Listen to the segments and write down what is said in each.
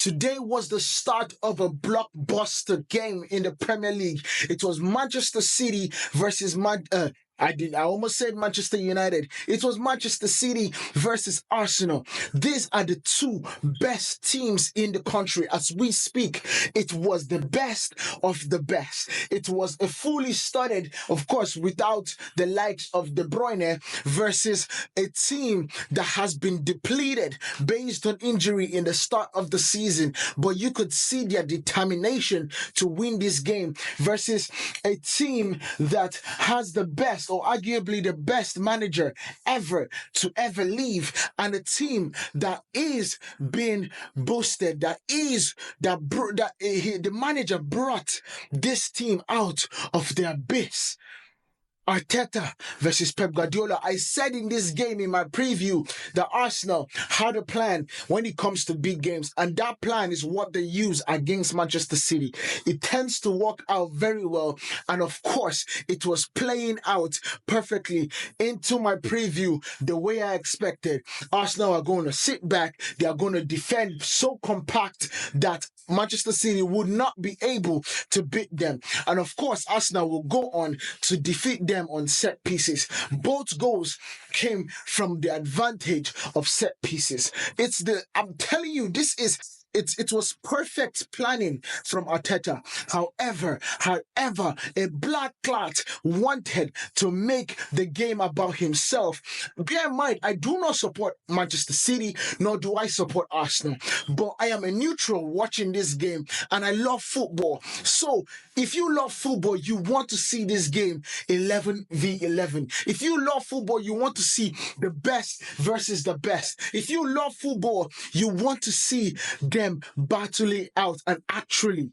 Today was the start of a blockbuster game in the Premier League. It was Manchester City versus I almost said Manchester United. It was Manchester City versus Arsenal. These are the two best teams in the country as we speak. It was the best of the best. It was a fully studded, of course, without the likes of De Bruyne versus a team that has been depleted based on injury in the start of the season. But you could see their determination to win this game versus a team that has the best or arguably the best manager ever to ever leave, and a team that is being boosted, the manager brought this team out of the abyss. Arteta versus Pep Guardiola. I said in this game in my preview that Arsenal had a plan when it comes to big games, and that plan is what they use against Manchester City. It tends to work out very well, and of course, it was playing out perfectly into my preview the way I expected. Arsenal are going to sit back, they are going to defend so compact that Manchester City would not be able to beat them. And of course, Arsenal will go on to defeat them on set pieces. Both goals came from the advantage of set pieces. I'm telling you, it was perfect planning from Arteta. However, a blood clot wanted to make the game about himself. Bear in mind, I do not support Manchester City, nor do I support Arsenal. But I am a neutral watching this game, and I love football. So, if you love football, you want to see this game 11v11. If you love football, you want to see the best versus the best. If you love football, you want to see them battling out and actually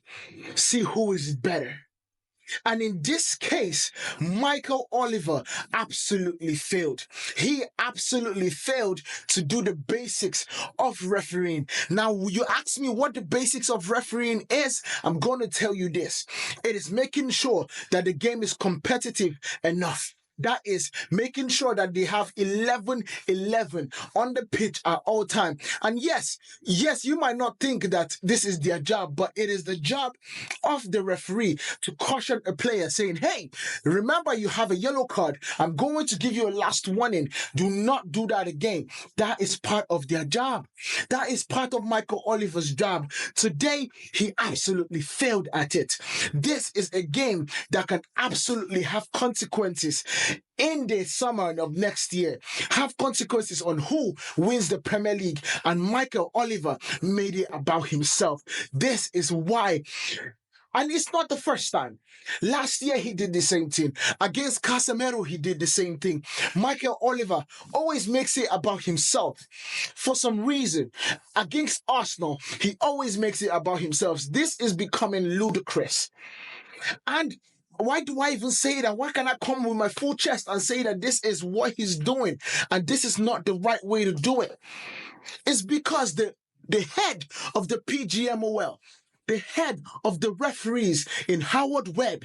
see who is better. And in this case, Michael Oliver absolutely failed. He absolutely failed to do the basics of refereeing. Now, you ask me what the basics of refereeing is, I'm going to tell you this. It is making sure that the game is competitive enough. That is making sure that they have 11-11 on the pitch at all time. And yes, you might not think that this is their job, but it is the job of the referee to caution a player saying, hey, remember you have a yellow card. I'm going to give you a last warning. Do not do that again. That is part of their job. That is part of Michael Oliver's job. Today, he absolutely failed at it. This is a game that can absolutely have consequences in the summer of next year, have consequences on who wins the Premier League, and Michael Oliver made it about himself. This is why, and it's not the first time. Last year he did the same thing. Against Casemiro, he did the same thing. Michael Oliver always makes it about himself. For some reason, against Arsenal, he always makes it about himself. This is becoming ludicrous. And why do I even say that? Why can't I come with my full chest and say that this is what he's doing and this is not the right way to do it? It's because the head of the PGMOL, the head of the referees in Howard Webb,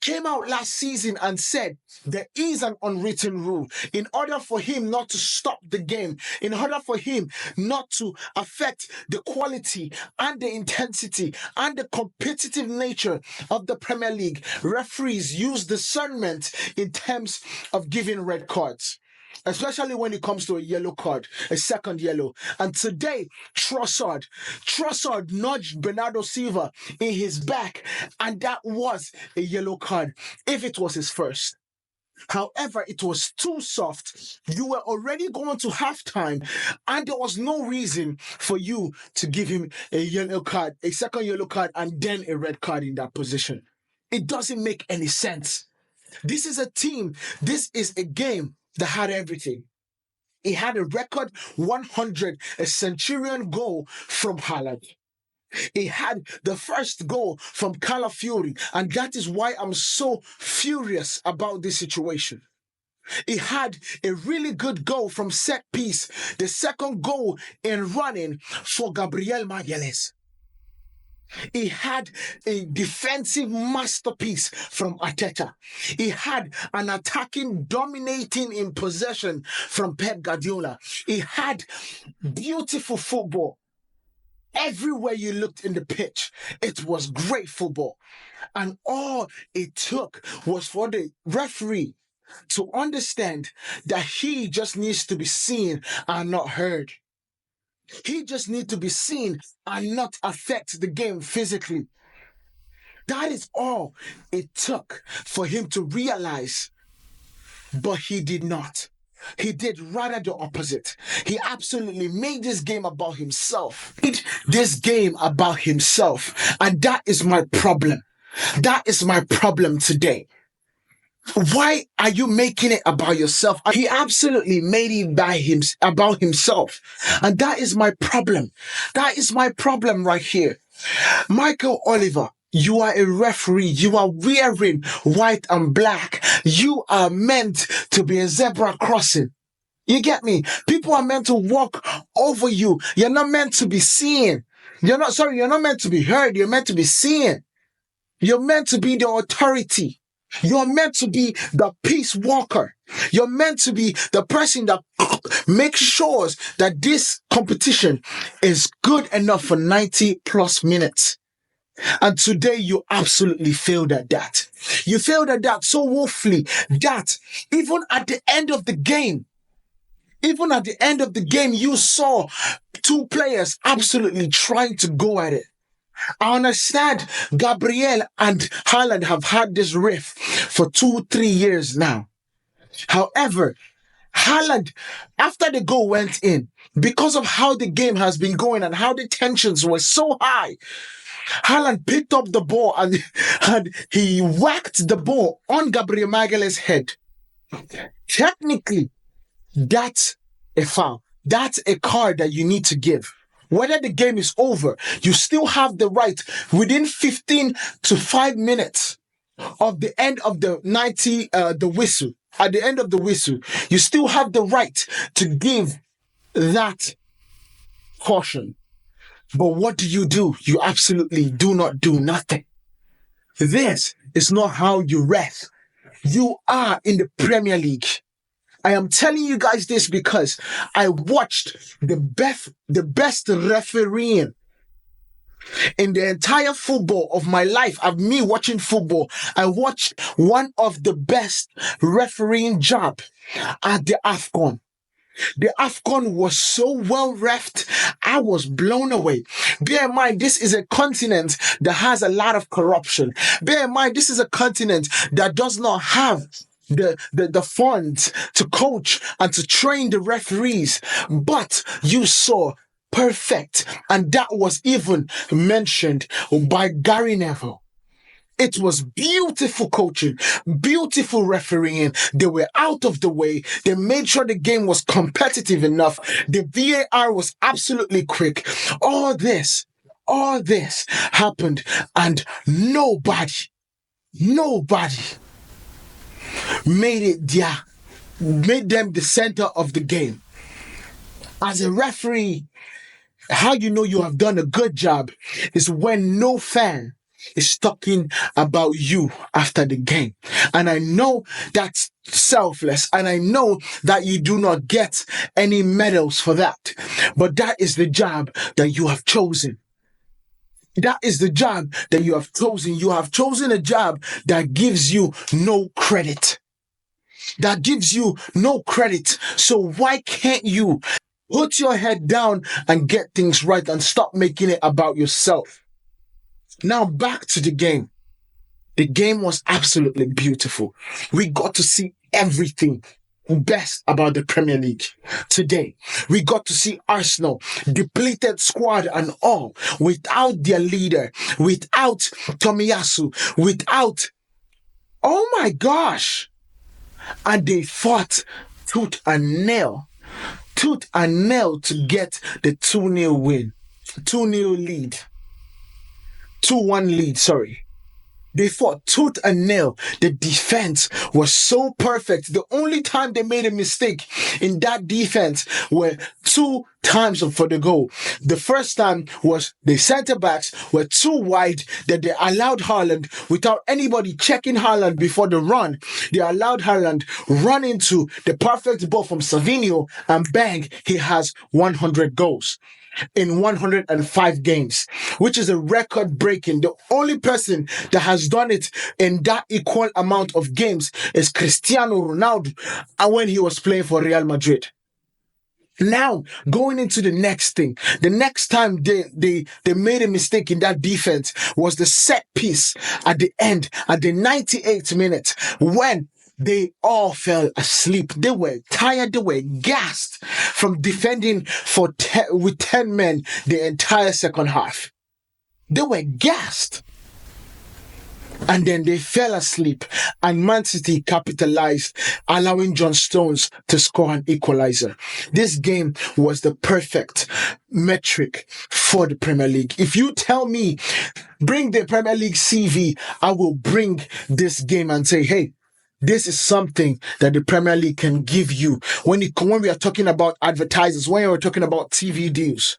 came out last season and said there is an unwritten rule. In order for him not to stop the game, in order for him not to affect the quality and the intensity and the competitive nature of the Premier League, referees use discernment in terms of giving red cards, especially when it comes to a yellow card, a second yellow. And today, Trossard nudged Bernardo Silva in his back, and that was a yellow card, if it was his first. However, it was too soft. You were already going to halftime, and there was no reason for you to give him a yellow card, a second yellow card, and then a red card in that position. It doesn't make any sense. This is a game that had everything. It had a record 100, a centurion goal from Haaland. It had the first goal from Calafiori, and that is why I'm so furious about this situation. It had a really good goal from set piece, the second goal in running for Gabriel Magalhaes. He had a defensive masterpiece from Arteta. He had an attacking, dominating in possession from Pep Guardiola. He had beautiful football Everywhere you looked in the pitch, it was great football. And all it took was for the referee to understand that he just needs to be seen and not heard. He just needs to be seen and not affect the game physically. That is all it took for him to realize, but he did not. He did rather the opposite. He absolutely made this game about himself. Made this game about himself. And that is my problem. That is my problem today. Why are you making it about yourself? He absolutely made it about himself. And that is my problem. That is my problem right here. Michael Oliver, you are a referee. You are wearing white and black. You are meant to be a zebra crossing. You get me? People are meant to walk over you. You're not meant to be seen. You're not meant to be heard. You're meant to be seen. You're meant to be the authority. You're meant to be the peace walker. You're meant to be the person that makes sure that this competition is good enough for 90 plus minutes. And today you absolutely failed at that. You failed at that so woefully that even at the end of the game, you saw two players absolutely trying to go at it. I understand Gabriel and Haaland have had this rift for 2-3 years now. However, Haaland, after the goal went in, because of how the game has been going and how the tensions were so high, Haaland picked up the ball and he whacked the ball on Gabriel Magalhaes' head. Technically, that's a foul. That's a card that you need to give. Whether the game is over, you still have the right within 15 to 5 minutes of the end of the 90, the whistle. At the end of the whistle, you still have the right to give that caution. But what do? You absolutely do not do nothing. This is not how you ref. You are in the Premier League. I am telling you guys this because I watched the best refereeing in the entire football of my life. Of me watching football, I watched one of the best refereeing job at the AFCON. The AFCON was so well refed, I was blown away. Bear in mind, this is a continent that has a lot of corruption. Bear in mind, this is a continent that does not have the funds to coach and to train the referees. But you saw perfect, and that was even mentioned by Gary Neville. It was beautiful coaching, beautiful refereeing. They were out of the way. They made sure the game was competitive enough. The VAR was absolutely quick. All this happened, and nobody made them the center of the game. As a referee, how you know you have done a good job is when no fan is talking about you after the game. And I know that's selfless, and I know that you do not get any medals for that. But that is the job that you have chosen. That is the job that you have chosen. You have chosen a job that gives you no credit. That gives you no credit. So why can't you put your head down and get things right and stop making it about yourself? Now back to the game. The game was absolutely beautiful. We got to see everything best about the Premier League today. We got to see Arsenal, depleted squad and all, without their leader, without Tomiyasu, without... Oh my gosh! And they fought tooth and nail to get the 2-0 win. 2-0 lead. 2-1 lead, sorry. They fought tooth and nail. The defense was so perfect. The only time they made a mistake in that defense were 2 times for the goal. The first time was the centre-backs were too wide that they allowed Haaland, without anybody checking Haaland before the run, they allowed Haaland run into the perfect ball from Savinho, and bang, he has 100 goals. in 105 games, which is a record breaking. The only person that has done it in that equal amount of games is Cristiano Ronaldo, and when he was playing for Real Madrid. Now, going into the next thing, the next time they made a mistake in that defense was the set piece at the end, at the 98th minute, when they all fell asleep. They were tired. They were gassed from defending with 10 men the entire second half. They were gassed. And then they fell asleep, and Man City capitalized, allowing John Stones to score an equalizer. This game was the perfect metric for the Premier League. If you tell me, bring the Premier League CV, I will bring this game and say, hey, this is something that the Premier League can give you when we are talking about advertisers, when we're talking about TV deals.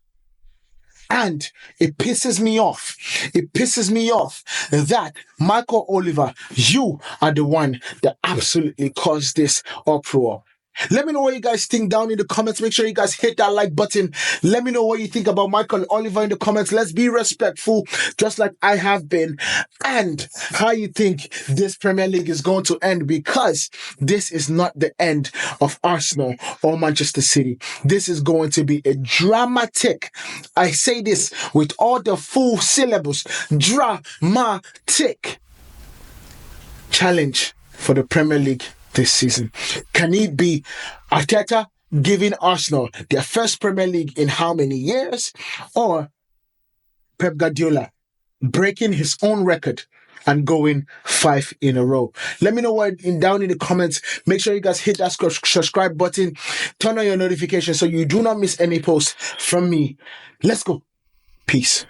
And it pisses me off. It pisses me off that Michael Oliver, you are the one that absolutely caused this uproar. Let me know what you guys think down in the comments. Make sure you guys hit that like button. Let me know what you think about Michael Oliver in the comments. Let's be respectful, just like I have been, and how you think this Premier League is going to end, because this is not the end of Arsenal or Manchester City. This is going to be a dramatic, I say this with all the full syllables, dramatic challenge for the Premier League this season. Can it be Arteta giving Arsenal their first Premier League in how many years? Or Pep Guardiola breaking his own record and going 5 in a row? Let me know what down in the comments. Make sure you guys hit that subscribe button. Turn on your notifications so you do not miss any posts from me. Let's go. Peace.